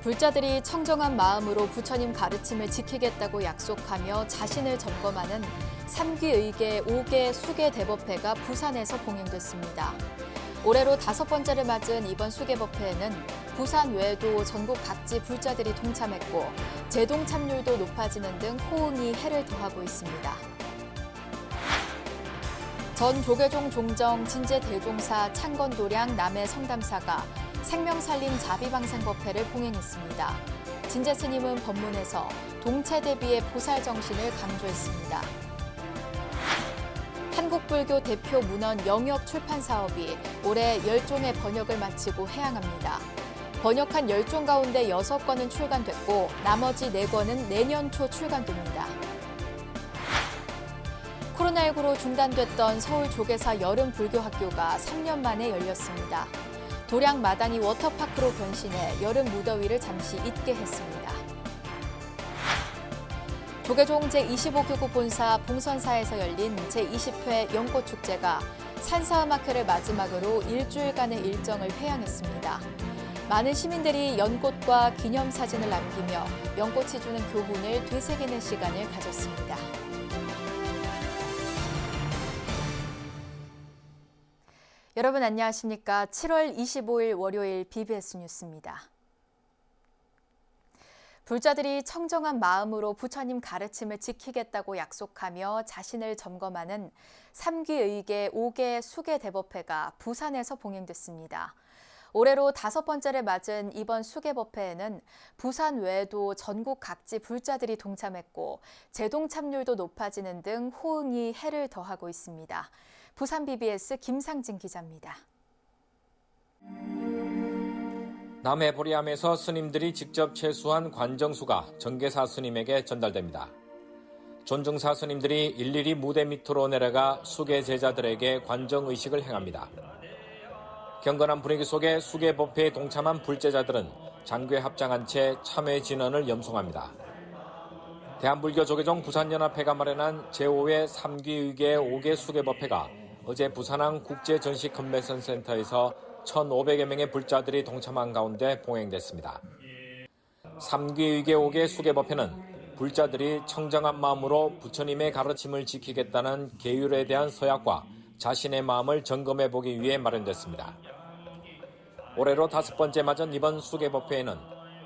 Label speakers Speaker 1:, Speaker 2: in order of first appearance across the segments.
Speaker 1: 불자들이 청정한 마음으로 부처님 가르침을 지키겠다고 약속하며 자신을 점검하는 3기 의계 5개 수계 대법회가 부산에서 봉행됐습니다. 올해로 5번째를 맞은 이번 수계법회에는 부산 외에도 전국 각지 불자들이 동참했고 재동 참률도 높아지는 등 호응이 해를 더하고 있습니다. 전 조계종 종정 진제대종사 창건도량 남해 성담사가 생명살림 자비방생법회를 봉행했습니다. 진제 스님은 법문에서 동체 대비의 보살 정신을 강조했습니다. 한국불교 대표 문헌 영역 출판 사업이 올해 10종의 번역을 마치고 해양합니다. 번역한 10종 가운데 6권은 출간됐고 나머지 4권은 내년 초 출간됩니다. 코로나19로 중단됐던 서울 조계사 여름 불교학교가 3년 만에 열렸습니다. 도량 마당이 워터파크로 변신해 여름 무더위를 잠시 잊게 했습니다. 조계종 제25교구 본사 봉선사에서 열린 제20회 연꽃축제가 산사음악회를 마지막으로 일주일간의 일정을 회양했습니다. 많은 시민들이 연꽃과 기념사진을 남기며 연꽃이 주는 교훈을 되새기는 시간을 가졌습니다. 여러분 안녕하십니까? 7월 25일 월요일 BBS 뉴스입니다. 불자들이 청정한 마음으로 부처님 가르침을 지키겠다고 약속하며 자신을 점검하는 3기 의계 5개 수계 대법회가 부산에서 봉행됐습니다. 올해로 5번째를 맞은 이번 수계법회에는 부산 외에도 전국 각지 불자들이 동참했고 재동 참률도 높아지는 등 호응이 해를 더하고 있습니다. 부산 BBS 김상진 기자입니다.
Speaker 2: 남해 보리암에서 스님들이 직접 채수한 관정수가 정계사 스님에게 전달됩니다. 존중사 스님들이 일일이 무대 밑으로 내려가 수계 제자들에게 관정의식을 행합니다. 경건한 분위기 속에 수계법회에 동참한 불제자들은 장궤 합장한 채 참회 진언을 염송합니다. 대한불교 조계종 부산연합회가 마련한 제5회 3기 의계 5개 수계법회가 어제 부산항 국제전시컨벤션센터에서 1,500여 명의 불자들이 동참한 가운데 봉행됐습니다. 3기 의계 5개 수계법회는 불자들이 청정한 마음으로 부처님의 가르침을 지키겠다는 계율에 대한 서약과 자신의 마음을 점검해보기 위해 마련됐습니다. 올해로 5번째 맞은 이번 수계법회에는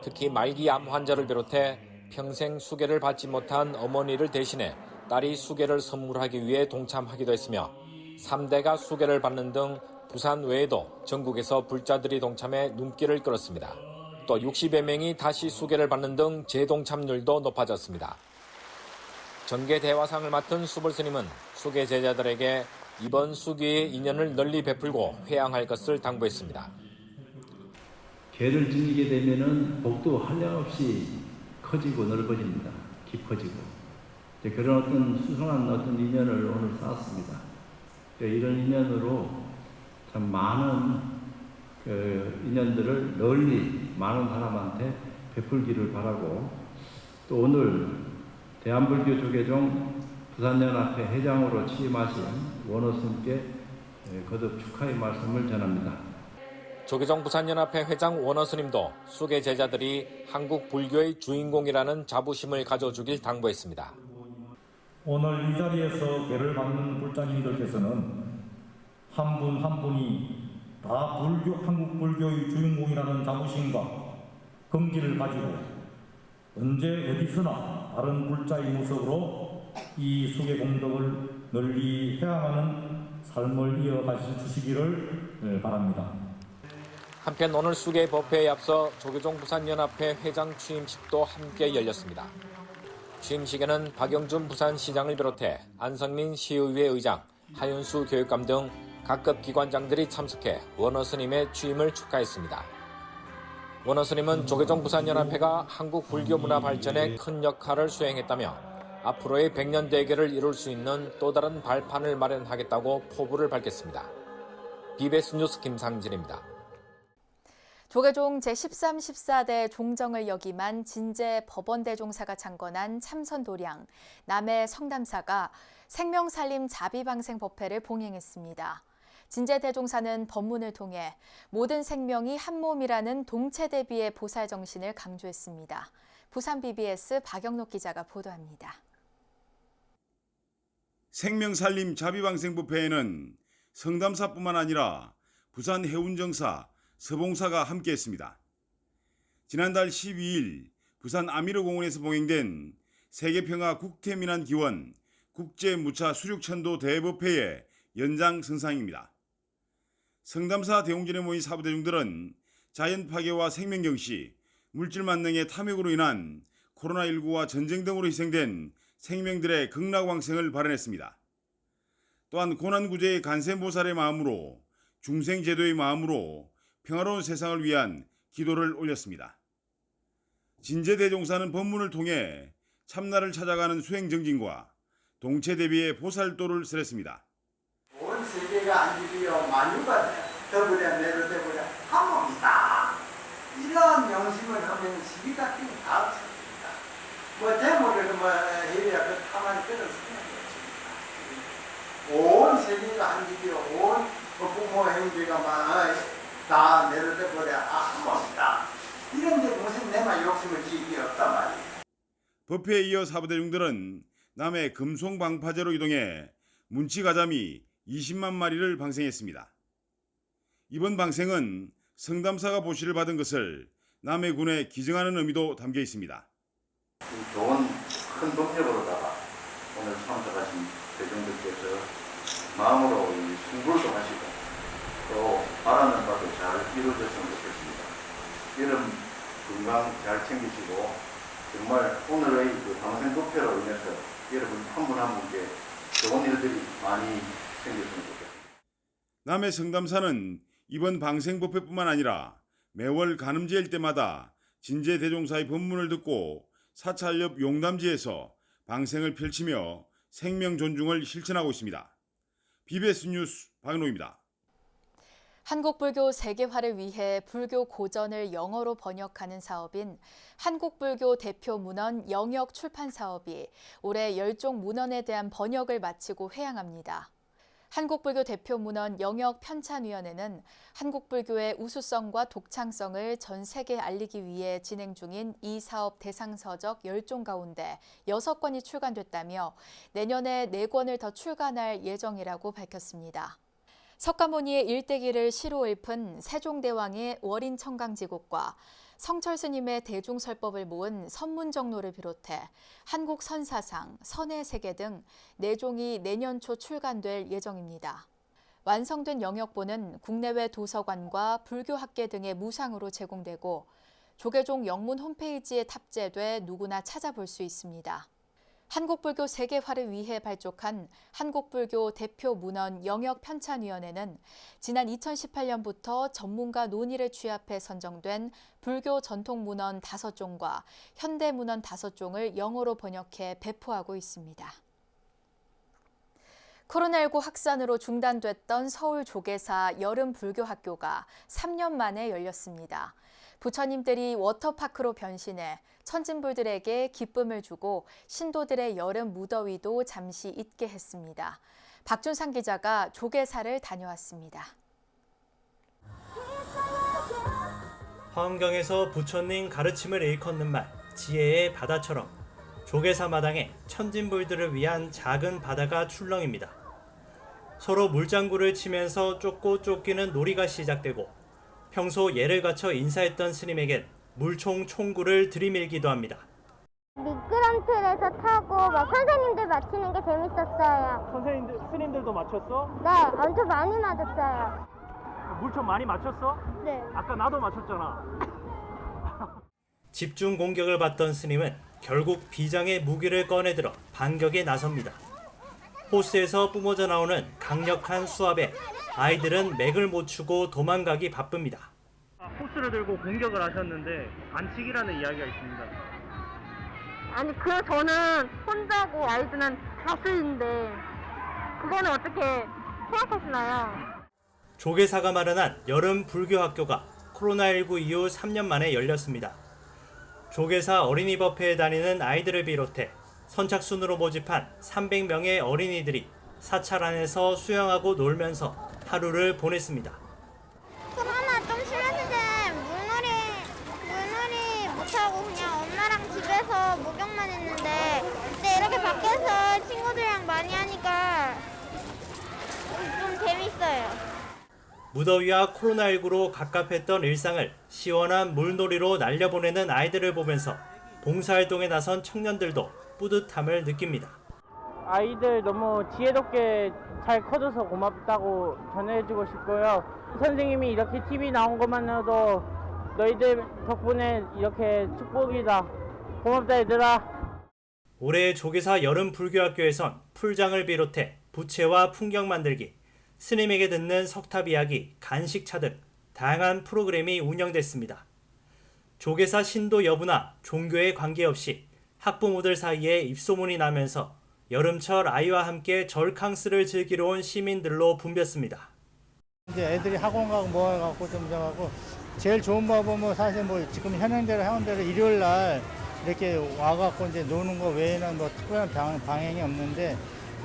Speaker 2: 특히 말기암 환자를 비롯해 평생 수계를 받지 못한 어머니를 대신해 딸이 수계를 선물하기 위해 동참하기도 했으며 3대가 수계를 받는 등 부산 외에도 전국에서 불자들이 동참해 눈길을 끌었습니다. 또 60여 명이 다시 수계를 받는 등 재동참률도 높아졌습니다. 정계대화상을 맡은 수불스님은 수계 제자들에게 이번 수기의 인연을 널리 베풀고 회양할 것을 당부했습니다.
Speaker 3: 계를 지니게 되면은 복도 한량없이 커지고 넓어집니다. 깊어지고 그런 어떤 수승한 어떤 인연을 오늘 쌓았습니다. 이런 인연으로 참 많은 인연들을 널리 많은 사람한테 베풀기를 바라고 또 오늘 대한불교 조계종 부산연합회 회장으로 취임하신 원어스님께 거듭 축하의 말씀을 전합니다.
Speaker 2: 조계종 부산연합회 회장 원어스님도 수계 제자들이 한국 불교의 주인공이라는 자부심을 가져주길 당부했습니다.
Speaker 4: 오늘 이 자리에서 계를 받는 불자님들께서는 한 분 한 분이 다 한국 불교의 주인공이라는 자부심과 긍지를 가지고 언제 어디서나 다른 불자의 모습으로 이 수계 공덕을 널리 회양하는 삶을 이어가실 주시기를 바랍니다.
Speaker 2: 한편 오늘 수계 법회에 앞서 조계종 부산연합회 회장 취임식도 함께 열렸습니다. 취임식에는 박영준 부산시장을 비롯해 안성민 시의회 의장, 하윤수 교육감 등 각급 기관장들이 참석해 원어스님의 취임을 축하했습니다. 원어스님은 조계종 부산연합회가 한국 불교 문화 발전에 큰 역할을 수행했다며 앞으로의 100년 대계를 이룰 수 있는 또 다른 발판을 마련하겠다고 포부를 밝혔습니다. BBS 뉴스 김상진입니다.
Speaker 1: 조계종 제13, 14대 종정을 역임한 진제 법원대종사가 창건한 참선도량 남해 성담사가 생명살림 자비방생법회를 봉행했습니다. 진제대종사는 법문을 통해 모든 생명이 한 몸이라는 동체 대비의 보살 정신을 강조했습니다. 부산 BBS 박영록 기자가 보도합니다.
Speaker 5: 생명살림 자비방생부패에는 성담사뿐만 아니라 부산 해운정사, 서봉사가 함께했습니다. 지난달 12일 부산 아미르공원에서 봉행된 세계평화 국태민안기원 국제무차 수륙천도 대법회의 연장선상입니다. 성담사 대웅전에 모인 사부대중들은 자연 파괴와 생명경시, 물질 만능의 탐욕으로 인한 코로나19와 전쟁 등으로 희생된 생명들의 극락왕생을 발언했습니다. 또한 고난구제의 간센보살의 마음으로 중생제도의 마음으로 평화로운 세상을 위한 기도를 올렸습니다. 진제대종사는 법문을 통해 참나를 찾아가는 수행정진과 동체 대비의 보살도를 설했습니다.
Speaker 6: 온 세계가 안기비어 만유가 더불어 내려되버려 한 몸이다. 이런 명심을 하면 시비가 끼고 다 없습니다. 대모를 해야 그 가만히 끊을 수는 없습니다. 온 세계가 안기비어 온 부모 형제가 다 내려되버려 한 몸이다. 이런데 무슨 내만 욕심을 지을 게 없단 말이에요.
Speaker 5: 법회에 이어 사부대중들은 남해 금송방파제로 이동해 문치가자미 20만 마리를 방생했습니다. 이번 방생은 성담사가 보시를 받은 것을 남해군에 기증하는 의미도 담겨 있습니다.
Speaker 7: 좋은 큰 동력으로다가 오늘 참석하신 대중들께서 마음으로 승불도 하시고 또 바라는 바도 잘 이루어졌으면 좋겠습니다. 여름 건강 잘 챙기시고 정말 오늘의 그 방생법회로 인해서 여러분 한 분 한 분께 좋은 일들이 많이 생겼으면 좋겠습니다.
Speaker 5: 남해 성담사는 이번 방생법회뿐만 아니라 매월 가늠제일 때마다 진제대종사의 법문을 듣고 사찰옆 용담지에서 방생을 펼치며 생명 존중을 실천하고 있습니다. BBS 뉴스 박노입니다.
Speaker 1: 한국불교 세계화를 위해 불교 고전을 영어로 번역하는 사업인 한국불교 대표 문헌 영역 출판 사업이 올해 10종 문헌에 대한 번역을 마치고 회항합니다. 한국불교 대표 문헌 영역 편찬위원회는 한국불교의 우수성과 독창성을 전 세계에 알리기 위해 진행 중인 이 사업 대상 서적 10종 가운데 6권이 출간됐다며 내년에 4권을 더 출간할 예정이라고 밝혔습니다. 석가모니의 일대기를 시로 읊은 세종대왕의 월인청강지곡과 성철스님의 대중설법을 모은 선문정로를 비롯해 한국선사상, 선해세계 등 4종이 내년 초 출간될 예정입니다. 완성된 영역본은 국내외 도서관과 불교학계 등의 무상으로 제공되고 조계종 영문 홈페이지에 탑재돼 누구나 찾아볼 수 있습니다. 한국불교 세계화를 위해 발족한 한국불교 대표 문헌 영역 편찬위원회는 지난 2018년부터 전문가 논의를 취합해 선정된 불교 전통 문헌 5종과 현대 문헌 5종을 영어로 번역해 배포하고 있습니다. 코로나19 확산으로 중단됐던 서울 조계사 여름 불교학교가 3년 만에 열렸습니다. 부처님들이 워터파크로 변신해 천진불들에게 기쁨을 주고 신도들의 여름 무더위도 잠시 잊게 했습니다. 박준상 기자가 조계사를 다녀왔습니다.
Speaker 8: 화엄경에서 부처님 가르침을 일컫는 말, 지혜의 바다처럼 조계사 마당에 천진불들을 위한 작은 바다가 출렁입니다. 서로 물장구를 치면서 쫓고 쫓기는 놀이가 시작되고 평소 예를 갖춰 인사했던 스님에겐 물총 총구를 들이밀기도 합니다.
Speaker 9: 미끄럼틀에서 타고 선생님들 맞히는 게 재밌었어요.
Speaker 8: 스님들도 맞췄어?
Speaker 9: 네, 엄청 많이 맞았어요.
Speaker 8: 물총 많이 맞췄어?
Speaker 9: 네.
Speaker 8: 아까 나도 맞췄잖아. 집중 공격을 받던 스님은 결국 비장의 무기를 꺼내들어 반격에 나섭니다. 호스에서 뿜어져 나오는 강력한 수압에 아이들은 맥을 못 추고 도망가기 바쁩니다. 호스를 들고 공격을 하셨는데 반칙이라는 이야기가 있습니다.
Speaker 9: 아니, 저는 혼자고 아이들은 다수인데 그거는 어떻게 생각하시나요?
Speaker 8: 조계사가 마련한 여름 불교학교가 코로나19 이후 3년 만에 열렸습니다. 조계사 어린이법회에 다니는 아이들을 비롯해 선착순으로 모집한 300명의 어린이들이 사찰 안에서 수영하고 놀면서 하루를 보냈습니다.
Speaker 9: 코로나 좀 심했을 때 물놀이 못하고 그냥 엄마랑 집에서 목욕만 했는데 근데 이렇게 밖에서 친구들이랑 많이 하니까 좀 재밌어요.
Speaker 8: 무더위와 코로나19로 갑갑했던 일상을 시원한 물놀이로 날려보내는 아이들을 보면서 봉사활동에 나선 청년들도 뿌듯함을 느낍니다.
Speaker 10: 아이들 너무 지혜롭게 잘 커져서 고맙다고 전해주고 싶고요. 선생님이 이렇게 TV 나온 것만으로도 너희들 덕분에 이렇게 축복이다. 고맙다 얘들아.
Speaker 8: 올해 조계사 여름 불교학교에선 풀장을 비롯해 부채와 풍경 만들기, 스님에게 듣는 석탑 이야기, 간식차 등 다양한 프로그램이 운영됐습니다. 조계사 신도 여부나 종교에 관계없이 학부모들 사이에 입소문이 나면서 여름철 아이와 함께 절캉스를 즐기러 온 시민들로 붐볐습니다.
Speaker 11: 이제 애들이 학원 가고 뭐 해갖고 좀 저하고 제일 좋은 방법은 뭐 사실 뭐 지금 현행대로 일요일 날 이렇게 와갖고 이제 노는 거 외에는 뭐 특별한 방향이 없는데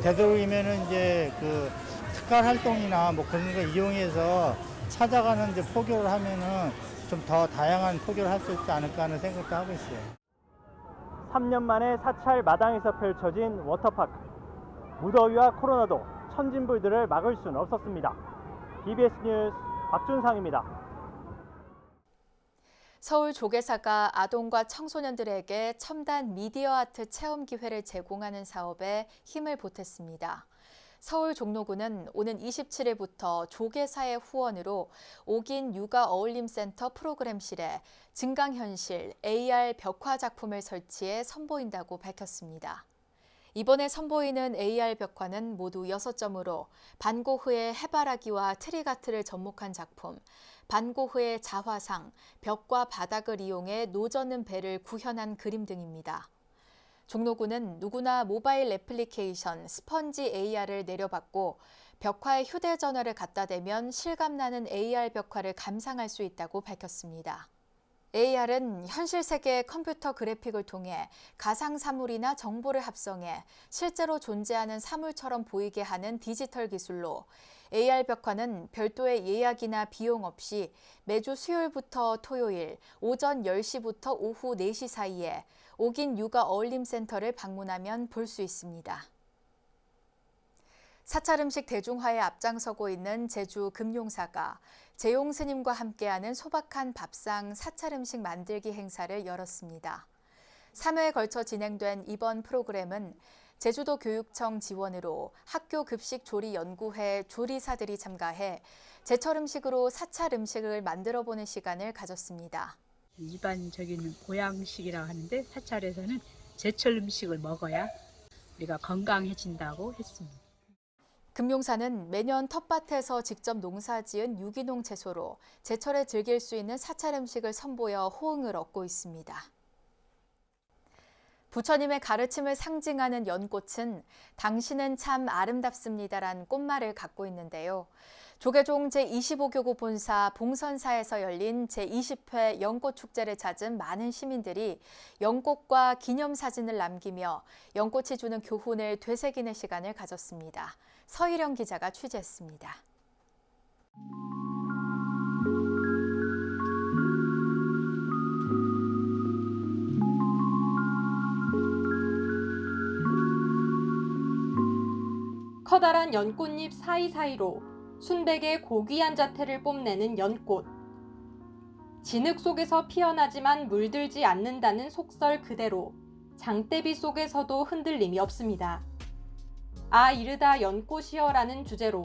Speaker 11: 되도록이면은 이제 그 특갈 활동이나 뭐 그런 거 이용해서 찾아가는 이제 포교를 하면은 좀 더 다양한 포교를 할 수 있지 않을까 하는 생각도 하고 있어요.
Speaker 10: 3년 만에 사찰 마당에서 펼쳐진 워터파크. 무더위와 코로나도 천진불들을 막을 수는 없었습니다. BBS 뉴스 박준상입니다.
Speaker 1: 서울 조계사가 아동과 청소년들에게 첨단 미디어 아트 체험 기회를 제공하는 사업에 힘을 보탰습니다. 서울 종로구는 오는 27일부터 조계사의 후원으로 옥인 육아 어울림센터 프로그램실에 증강현실 AR 벽화 작품을 설치해 선보인다고 밝혔습니다. 이번에 선보이는 AR 벽화는 모두 6점으로 반고흐의 해바라기와 트리가트를 접목한 작품, 반고흐의 자화상, 벽과 바닥을 이용해 노젓는 배를 구현한 그림 등입니다. 종로구는 누구나 모바일 애플리케이션 스펀지 AR을 내려받고 벽화에 휴대전화를 갖다 대면 실감나는 AR 벽화를 감상할 수 있다고 밝혔습니다. AR은 현실 세계의 컴퓨터 그래픽을 통해 가상 사물이나 정보를 합성해 실제로 존재하는 사물처럼 보이게 하는 디지털 기술로 AR 벽화는 별도의 예약이나 비용 없이 매주 수요일부터 토요일 오전 10시부터 오후 4시 사이에 옥인 육아 어울림센터를 방문하면 볼 수 있습니다. 사찰 음식 대중화에 앞장서고 있는 제주 금용사가 재용 스님과 함께하는 소박한 밥상 사찰 음식 만들기 행사를 열었습니다. 3회에 걸쳐 진행된 이번 프로그램은 제주도 교육청 지원으로 학교 급식 조리 연구회 조리사들이 참가해 제철 음식으로 사찰 음식을 만들어보는 시간을 가졌습니다.
Speaker 12: 일반적인 보양식이라고 하는데 사찰에서는 제철 음식을 먹어야 우리가 건강해진다고 했습니다.
Speaker 1: 금용사는 매년 텃밭에서 직접 농사지은 유기농 채소로 제철에 즐길 수 있는 사찰 음식을 선보여 호응을 얻고 있습니다. 부처님의 가르침을 상징하는 연꽃은 당신은 참 아름답습니다란 꽃말을 갖고 있는데요. 조계종 제25교구 본사 봉선사에서 열린 제20회 연꽃축제를 찾은 많은 시민들이 연꽃과 기념사진을 남기며 연꽃이 주는 교훈을 되새기는 시간을 가졌습니다. 서희령 기자가 취재했습니다.
Speaker 13: 커다란 연꽃잎 사이사이로 순백의 고귀한 자태를 뽐내는 연꽃. 진흙 속에서 피어나지만 물들지 않는다는 속설 그대로 장대비 속에서도 흔들림이 없습니다. 아 이르다 연꽃이여라는 주제로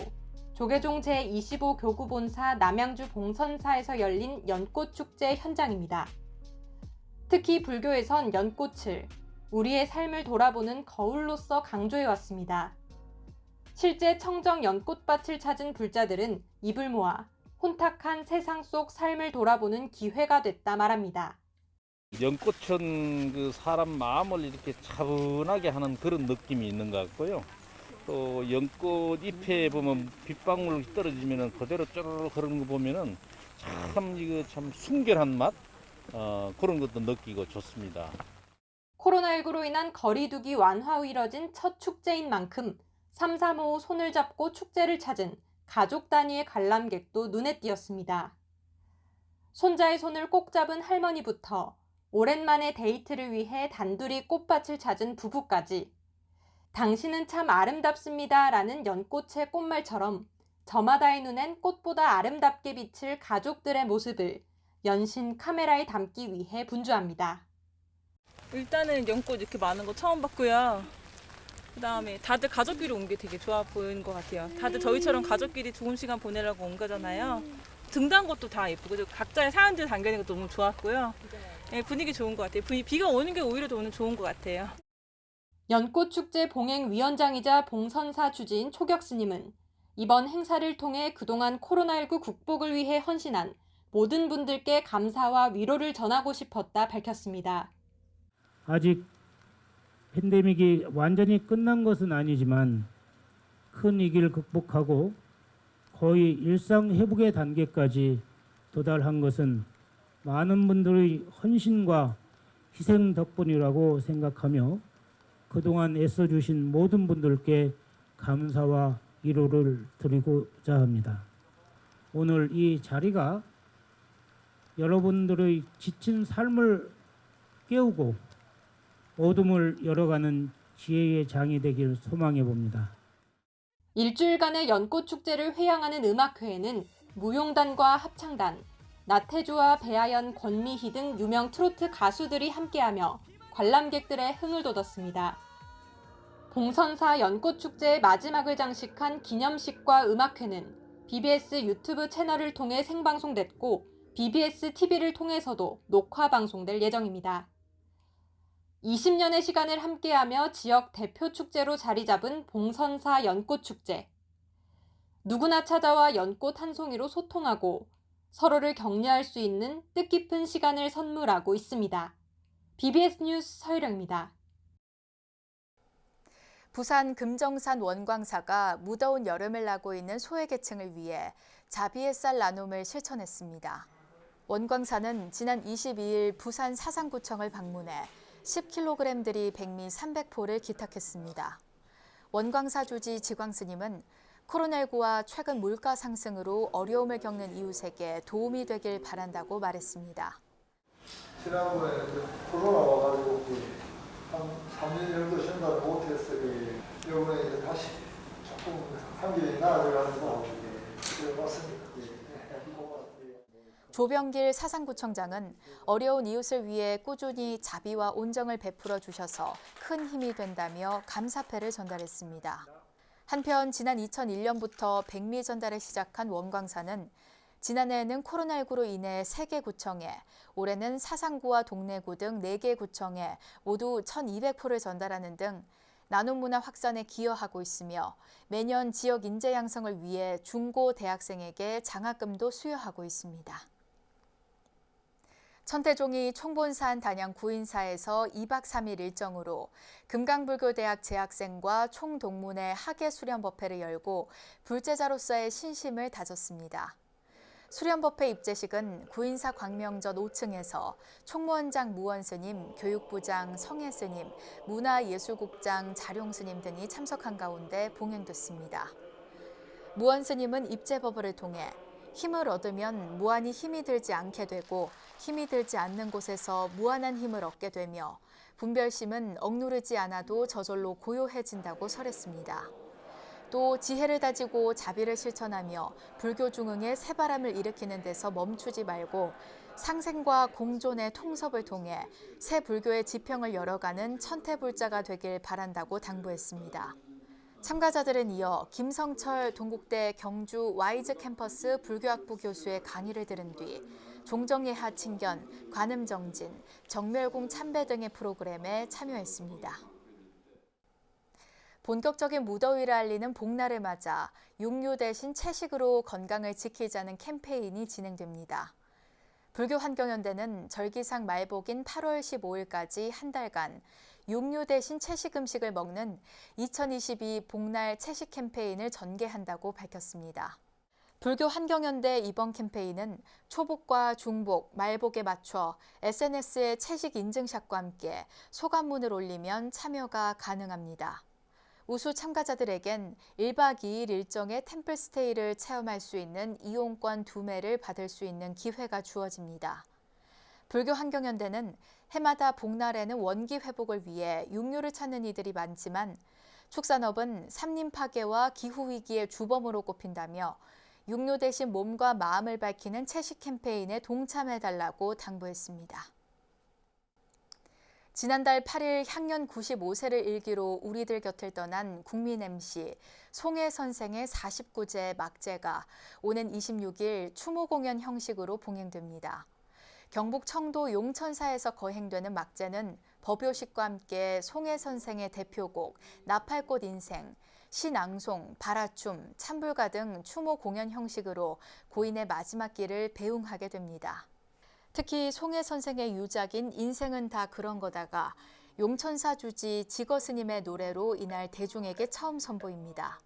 Speaker 13: 조계종 제25교구 본사 남양주 봉선사에서 열린 연꽃축제 현장입니다. 특히 불교에선 연꽃을 우리의 삶을 돌아보는 거울로서 강조해왔습니다. 실제 청정 연꽃밭을 찾은 불자들은 입을 모아 혼탁한 세상 속 삶을 돌아보는 기회가 됐다 말합니다.
Speaker 14: 연꽃은 그 사람 마음을 이렇게 차분하게 하는 그런 느낌이 있는 것 같고요. 또 연꽃 잎에 보면 빗방울 떨어지면 그대로 쪼르륵 흐르는 거 보면은 참 이거 참 순결한 맛 그런 것도 느끼고 좋습니다.
Speaker 13: 코로나19로 인한 거리두기 완화 후 이뤄진 첫 축제인 만큼 삼삼오오 손을 잡고 축제를 찾은 가족 단위의 관람객도 눈에 띄었습니다. 손자의 손을 꼭 잡은 할머니부터 오랜만에 데이트를 위해 단둘이 꽃밭을 찾은 부부까지 당신은 참 아름답습니다 라는 연꽃의 꽃말처럼 저마다의 눈엔 꽃보다 아름답게 비칠 가족들의 모습을 연신 카메라에 담기 위해 분주합니다.
Speaker 15: 일단은 연꽃 이렇게 많은 거 처음 봤고요. 그다음에 다들 가족끼리 온 게 되게 좋아 보이는 것 같아요. 다들 저희처럼 가족끼리 좋은 시간 보내려고 온 거잖아요. 등단 것도 다 예쁘고 각자의 사연들 담겨있는 것도 너무 좋았고요. 네, 분위기 좋은 것 같아요. 비가 오는 게 오히려 더 오늘 좋은 것 같아요.
Speaker 13: 연꽃축제 봉행위원장이자 봉선사 주지인 초격스님은 이번 행사를 통해 그동안 코로나19 극복을 위해 헌신한 모든 분들께 감사와 위로를 전하고 싶었다 밝혔습니다.
Speaker 16: 아직 팬데믹이 완전히 끝난 것은 아니지만 큰 위기를 극복하고 거의 일상 회복의 단계까지 도달한 것은 많은 분들의 헌신과 희생 덕분이라고 생각하며 그동안 애써주신 모든 분들께 감사와 위로를 드리고자 합니다. 오늘 이 자리가 여러분들의 지친 삶을 깨우고 어둠을 열어가는 지혜의 장이 되길 소망해 봅니다.
Speaker 13: 일주일간의 연꽃축제를 회양하는 음악회에는 무용단과 합창단, 나태주와 배아연, 권미희 등 유명 트로트 가수들이 함께하며 관람객들의 흥을 돋웠습니다. 봉선사 연꽃축제의 마지막을 장식한 기념식과 음악회는 BBS 유튜브 채널을 통해 생방송됐고 BBS TV를 통해서도 녹화 방송될 예정입니다. 20년의 시간을 함께하며 지역 대표 축제로 자리 잡은 봉선사 연꽃축제. 누구나 찾아와 연꽃 한 송이로 소통하고 서로를 격려할 수 있는 뜻깊은 시간을 선물하고 있습니다. BBS 뉴스 서유령입니다.
Speaker 1: 부산 금정산 원광사가 무더운 여름을 나고 있는 소외계층을 위해 자비의 쌀 나눔을 실천했습니다. 원광사는 지난 22일 부산 사상구청을 방문해 10kg들이 백미 300포를 기탁했습니다. 원광사 주지 지광스님은 코로나19와 최근 물가 상승으로 어려움을 겪는 이웃에게 도움이 되길 바란다고 말했습니다.
Speaker 17: 지난번에 코로나 와가지고 한 3년 정도 생각을 못했어요. 이번에 이제 다시 조금 환경이 나아져가면서 왔습니다.
Speaker 1: 조병길 사상구청장은 어려운 이웃을 위해 꾸준히 자비와 온정을 베풀어 주셔서 큰 힘이 된다며 감사패를 전달했습니다. 한편 지난 2001년부터 백미 전달을 시작한 원광사는 지난해에는 코로나19로 인해 3개 구청에, 올해는 사상구와 동래구 등 4개 구청에 모두 1,200포를 전달하는 등 나눔 문화 확산에 기여하고 있으며 매년 지역 인재 양성을 위해 중고 대학생에게 장학금도 수여하고 있습니다. 천태종이 총본산 단양 구인사에서 2박 3일 일정으로 금강불교대학 재학생과 총동문회 학예수련법회를 열고 불제자로서의 신심을 다졌습니다. 수련법회 입제식은 구인사 광명전 5층에서 총무원장 무원스님, 교육부장 성혜스님, 문화예술국장 자룡스님 등이 참석한 가운데 봉행됐습니다. 무원스님은 입제법회를 통해 힘을 얻으면 무한히 힘이 들지 않게 되고 힘이 들지 않는 곳에서 무한한 힘을 얻게 되며 분별심은 억누르지 않아도 저절로 고요해진다고 설했습니다. 또 지혜를 다지고 자비를 실천하며 불교 중흥의 새바람을 일으키는 데서 멈추지 말고 상생과 공존의 통섭을 통해 새 불교의 지평을 열어가는 천태불자가 되길 바란다고 당부했습니다. 참가자들은 이어 김성철 동국대 경주 와이즈 캠퍼스 불교학부 교수의 강의를 들은 뒤 종정예하 친견, 관음정진, 정멸공 참배 등의 프로그램에 참여했습니다. 본격적인 무더위를 알리는 복날을 맞아 육류 대신 채식으로 건강을 지키자는 캠페인이 진행됩니다. 불교환경연대는 절기상 말복인 8월 15일까지 한 달간 육류 대신 채식 음식을 먹는 2022 복날 채식 캠페인을 전개한다고 밝혔습니다. 불교환경연대 이번 캠페인은 초복과 중복, 말복에 맞춰 SNS에 채식 인증샷과 함께 소감문을 올리면 참여가 가능합니다. 우수 참가자들에겐 1박 2일 일정의 템플스테이를 체험할 수 있는 이용권 2매를 받을 수 있는 기회가 주어집니다. 불교환경연대는 해마다 복날에는 원기 회복을 위해 육류를 찾는 이들이 많지만 축산업은 산림 파괴와 기후위기의 주범으로 꼽힌다며 육류 대신 몸과 마음을 밝히는 채식 캠페인에 동참해달라고 당부했습니다. 지난달 8일 향년 95세를 일기로 우리들 곁을 떠난 국민 MC 송혜 선생의 49제 막제가 오는 26일 추모 공연 형식으로 봉행됩니다. 경북 청도 용천사에서 거행되는 막제는 법요식과 함께 송혜 선생의 대표곡 나팔꽃 인생, 시낭송, 바라춤, 찬불가 등 추모 공연 형식으로 고인의 마지막 길을 배웅하게 됩니다. 특히 송혜 선생의 유작인 인생은 다 그런 거다가 용천사 주지 지거스님의 노래로 이날 대중에게 처음 선보입니다.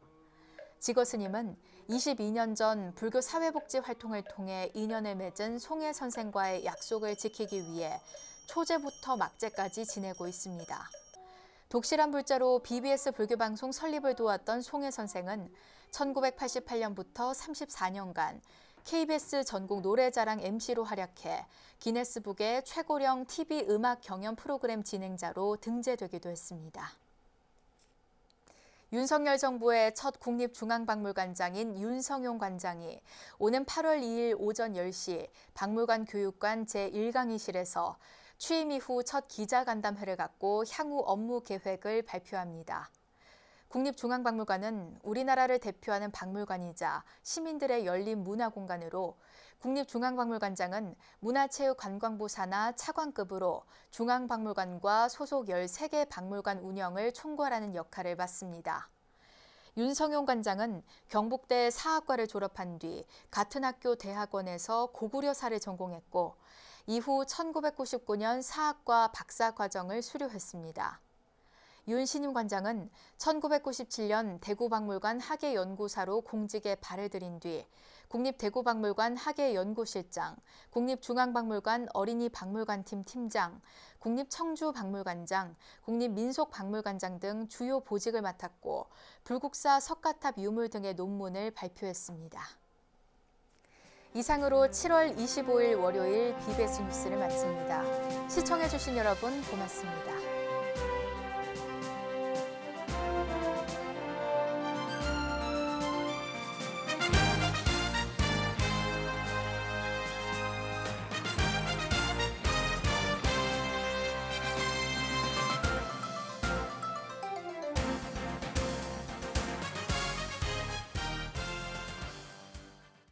Speaker 1: 지거스님은 22년 전 불교 사회복지 활동을 통해 인연을 맺은 송혜 선생과의 약속을 지키기 위해 초제부터 막제까지 지내고 있습니다. 독실한 불자로 BBS 불교방송 설립을 도왔던 송혜 선생은 1988년부터 34년간 KBS 전국 노래자랑 MC로 활약해 기네스북의 최고령 TV 음악 경연 프로그램 진행자로 등재되기도 했습니다. 윤석열 정부의 첫 국립중앙박물관장인 윤성용 관장이 오는 8월 2일 오전 10시 박물관 교육관 제1강의실에서 취임 이후 첫 기자간담회를 갖고 향후 업무 계획을 발표합니다. 국립중앙박물관은 우리나라를 대표하는 박물관이자 시민들의 열린 문화공간으로 국립중앙박물관장은 문화체육관광부 산하 차관급으로 중앙박물관과 소속 13개 박물관 운영을 총괄하는 역할을 맡습니다. 윤성용 관장은 경북대 사학과를 졸업한 뒤 같은 학교 대학원에서 고구려사를 전공했고 이후 1999년 사학과 박사 과정을 수료했습니다. 윤 신임 관장은 1997년 대구박물관 학예연구사로 공직에 발을 들인 뒤 국립대구박물관 학예연구실장, 국립중앙박물관 어린이박물관팀 팀장, 국립청주박물관장, 국립민속박물관장 등 주요 보직을 맡았고 불국사 석가탑 유물 등의 논문을 발표했습니다. 이상으로 7월 25일 월요일 BBS 뉴스를 마칩니다. 시청해주신 여러분 고맙습니다.